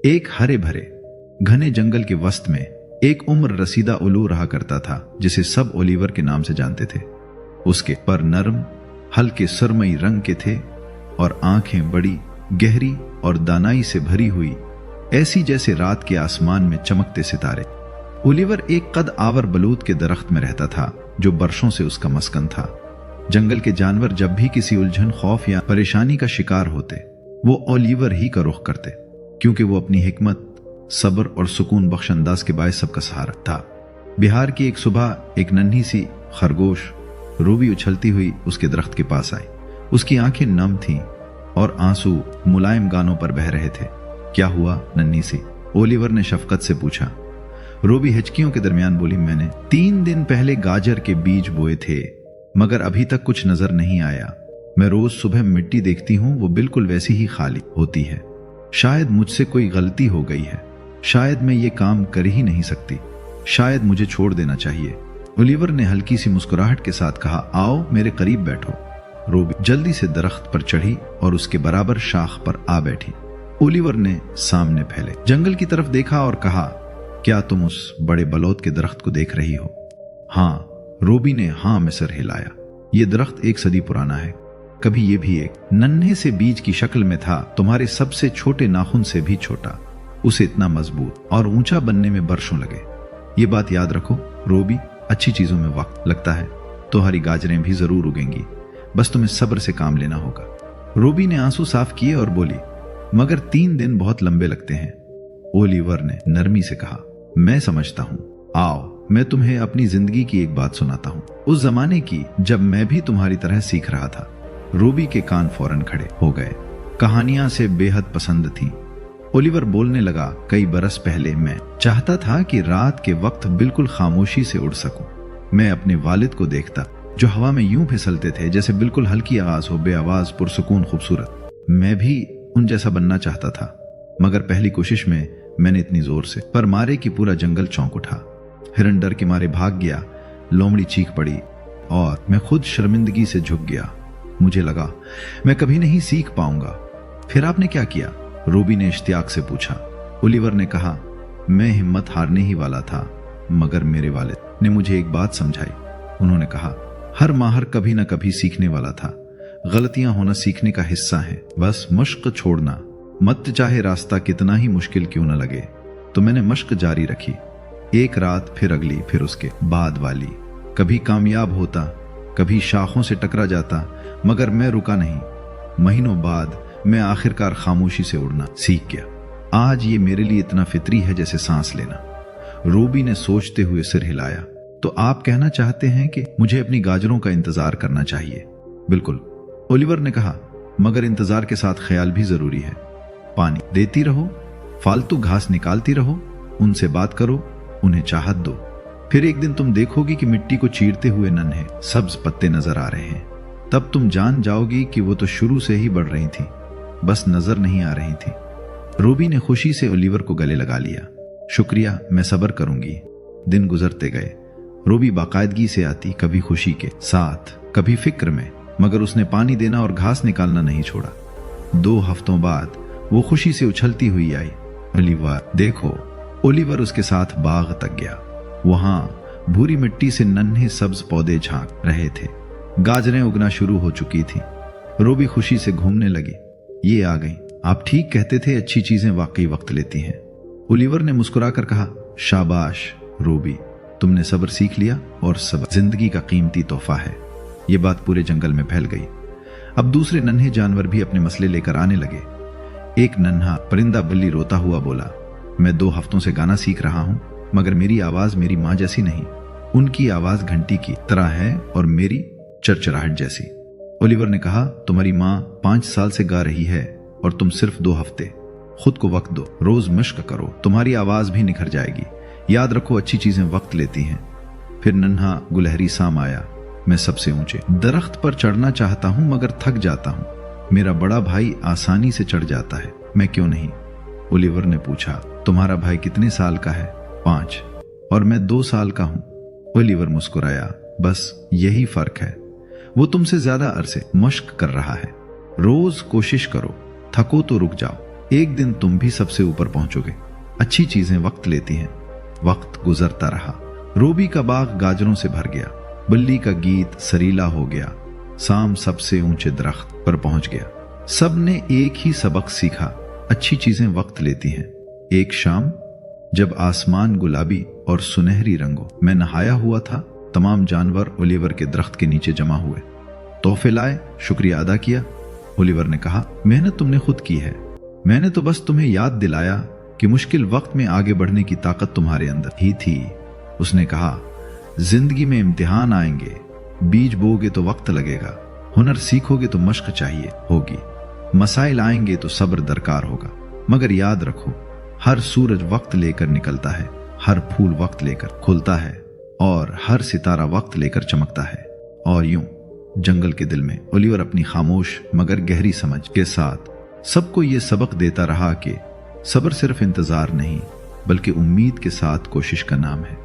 एक हरे भरे घने जंगल के वस्त में एक उम्र रसीदा उल्लू रहा करता था जिसे सब ओलिवर के नाम से जानते थे। उसके पर नरम हल्के सुरमई रंग के थे और आंखें बड़ी गहरी और दानाई से भरी हुई, ऐसी जैसे रात के आसमान में चमकते सितारे। ओलिवर एक कद आवर बलूत के दरख्त में रहता था जो बरसों से उसका मस्कन था। जंगल के जानवर जब भी किसी उलझन, खौफ या परेशानी का शिकार होते वो ओलिवर ही का रुख करते, क्योंकि वो अपनी हिकमत, सब्र और सुकून बख्श अंदाज के बायस सबका सहारा था। बिहार की एक सुबह एक नन्ही सी खरगोश रूबी उछलती हुई उसके दरख्त के पास आई। उसकी आंखें नम थीं और आंसू मुलायम गानों पर बह रहे थे। क्या हुआ नन्ही सी? ओलिवर ने शफकत से पूछा। रूबी हिचकियों के दरमियान बोली, मैंने 3 दिन पहले गाजर के बीज बोए थे मगर अभी तक कुछ नजर नहीं आया। मैं रोज सुबह मिट्टी देखती हूं, वो बिल्कुल वैसी ही खाली होती है। शायद मुझसे कोई गलती हो गई है, शायद मैं ये काम कर ही नहीं सकती, शायद मुझे छोड़ देना चाहिए। ओलिवर ने हल्की सी मुस्कुराहट के साथ कहा, आओ मेरे करीब बैठो। रूबी जल्दी से दरख्त पर चढ़ी और उसके बराबर शाख पर आ बैठी। ओलिवर ने सामने फैले जंगल की तरफ देखा और कहा, क्या तुम उस बड़े बलौत के दरख्त को देख रही हो? हाँ। रूबी ने हाँ में सर हिलाया। ये दरख्त 1 सदी पुराना है। कभी ये भी एक नन्हे से बीज की शक्ल में था, तुम्हारे सबसे छोटे नाखून से भी छोटा। उसे इतना मजबूत और ऊंचा बनने में बरसों लगे। ये बात याद रखो रूबी, अच्छी चीजों में वक्त लगता है। तुम्हारी गाजरें भी जरूर उगेंगी, बस तुम्हें सब्र से काम लेना होगा। रूबी ने आंसू साफ किए और बोली, मगर 3 दिन बहुत लंबे लगते हैं। ओलिवर ने नरमी से कहा, मैं समझता हूं, आओ मैं तुम्हें अपनी जिंदगी की एक बात सुनाता हूं, उस जमाने की जब मैं भी तुम्हारी तरह सीख रहा था। रूबी के कान फौरन खड़े हो गए। कहानियां से बेहद पसंद थीं। ओलिवर बोलने लगा, कई बरस पहले मैं चाहता था कि रात के वक्त बिल्कुल खामोशी से उड़ सकूं। मैं अपने वालिद को देखता जो हवा में यूं फिसलते थे जैसे बिल्कुल हल्की आवाज हो, बेआवाज, पुरसुकून, खूबसूरत। मैं भी उन जैसा बनना चाहता था, मगर पहली कोशिश में मैंने इतनी जोर से पर मारे कि पूरा जंगल चौंक उठा। हिरन डर के मारे भाग गया, लोमड़ी चीख पड़ी और मैं खुद शर्मिंदगी से झुक गया। मुझे लगा मैं कभी नहीं सीख पाऊंगा। फिर आपने क्या किया? रूबी ने इश्तियाक से पूछा। ओलिवर ने कहा, मैं हिम्मत हारने ही वाला था, मगर मेरे वालिद ने मुझे एक बात समझाई। उन्होंने कहा, हर माहर कभी न कभी सीखने वाला था। गलतियां होना सीखने का हिस्सा है, बस मश्क छोड़ना मत, चाहे रास्ता कितना ही मुश्किल क्यों न लगे। तो मैंने मश्क जारी रखी, एक रात, फिर अगली, फिर उसके बाद वाली। कभी कामयाब होता, कभी शाखों से टकरा जाता, मगर मैं रुका नहीं। महीनों बाद मैं आखिरकार खामोशी से उड़ना सीख गया। आज ये मेरे लिए इतना फितरी है जैसे सांस लेना। रूबी ने सोचते हुए सिर हिलाया। तो आप कहना चाहते हैं कि मुझे अपनी गाजरों का इंतजार करना चाहिए? बिल्कुल, ओलिवर ने कहा, मगर इंतजार के साथ ख्याल भी जरूरी है। पानी देती रहो, फालतू घास निकालती रहो, उनसे बात करो, उन्हें चाहत दो। फिर एक दिन तुम देखोगी कि मिट्टी को चीरते हुए नन्हे सब्ज पत्ते नजर आ रहे हैं। तब तुम जान जाओगी कि वो तो शुरू से ही बढ़ रही थी, बस नजर नहीं आ रही थी। रूबी ने खुशी से ओलिवर को गले लगा लिया। शुक्रिया, मैं सब्र करूंगी। दिन गुजरते गए। रूबी बाकायदगी से आती, कभी खुशी के साथ, कभी फिक्र में, मगर उसने पानी देना और घास निकालना नहीं छोड़ा। 2 हफ्तों बाद वो खुशी से उछलती हुई आई। ओलिवर देखो। ओलिवर उसके साथ बाग तक गया। वहां भूरी मिट्टी से नन्हे सब्ज पौधे झांक रहे थे। गाजरें उगना शुरू हो चुकी थीं। रूबी खुशी से घूमने लगी। ये आ गई। आप ठीक कहते थे, अच्छी चीजें वाकई वक्त लेती हैं। ओलिवर ने मुस्कुराकर कहा, शाबाश रूबी, तुमने सब्र सीख लिया और सब्र जिंदगी का कीमती तोहफा है। ये बात पूरे जंगल में फैल गई। अब दूसरे नन्हे जानवर भी अपने मसले लेकर आने लगे। एक नन्हा परिंदा बिल्ली रोता हुआ बोला, मैं 2 हफ्तों से गाना सीख रहा हूं, मगर मेरी आवाज मेरी माँ जैसी नहीं। उनकी आवाज घंटी की तरह है और मेरी चरचराहट जैसी। ओलिवर ने कहा, तुम्हारी माँ 5 साल से गा रही है और तुम सिर्फ 2 हफ्ते। खुद को वक्त दो, रोज मश्क करो, तुम्हारी आवाज भी निखर जाएगी। याद रखो, अच्छी चीजें वक्त लेती हैं। फिर नन्हा गुलहरी साम आया। मैं सबसे ऊंचे दरख्त पर चढ़ना चाहता हूं, मगर थक जाता हूं। मेरा बड़ा भाई आसानी से चढ़ जाता है, मैं क्यों नहीं? ओलिवर ने पूछा, तुम्हारा भाई कितने साल का है? 5। और मैं 2 साल का हूं। ओलिवर मुस्कुराया, बस यही फर्क है। वो तुमसे ज्यादा अरसे मश्क कर रहा है। रोज कोशिश करो, थको तो रुक जाओ। एक दिन तुम भी सबसे ऊपर पहुंचोगे। अच्छी चीजें वक्त लेती हैं। वक्त गुजरता रहा। रोबी का बाग गाजरों से भर गया। बिल्ली का गीत सरीला हो गया। साम सबसे ऊंचे दरख्त पर पहुंच गया। सब ने एक ही सबक सीखा, अच्छी चीजें वक्त लेती हैं। एक शाम जब आसमान गुलाबी और सुनहरी रंगों में नहाया हुआ था, तमाम जानवर ओलिवर के दरख्त के नीचे जमा हुए। तोहफे लाए, शुक्रिया अदा किया। ओलिवर ने कहा, मेहनत तुमने खुद की है, मैंने तो बस तुम्हें याद दिलाया कि मुश्किल वक्त में आगे बढ़ने की ताकत तुम्हारे अंदर ही थी। उसने कहा, जिंदगी में इम्तिहान आएंगे, बीज बोगे तो वक्त लगेगा, हुनर सीखोगे तो मश्क चाहिए होगी, मसाइल आएंगे तो सब्र दरकार होगा, मगर याद रखो हर सूरज वक्त लेकर निकलता है, हर फूल वक्त लेकर खुलता है और हर सितारा वक्त लेकर चमकता है। और यूं जंगल के दिल में ओलिवर अपनी खामोश मगर गहरी समझ के साथ सबको ये सबक देता रहा कि सब्र सिर्फ इंतजार नहीं बल्कि उम्मीद के साथ कोशिश का नाम है।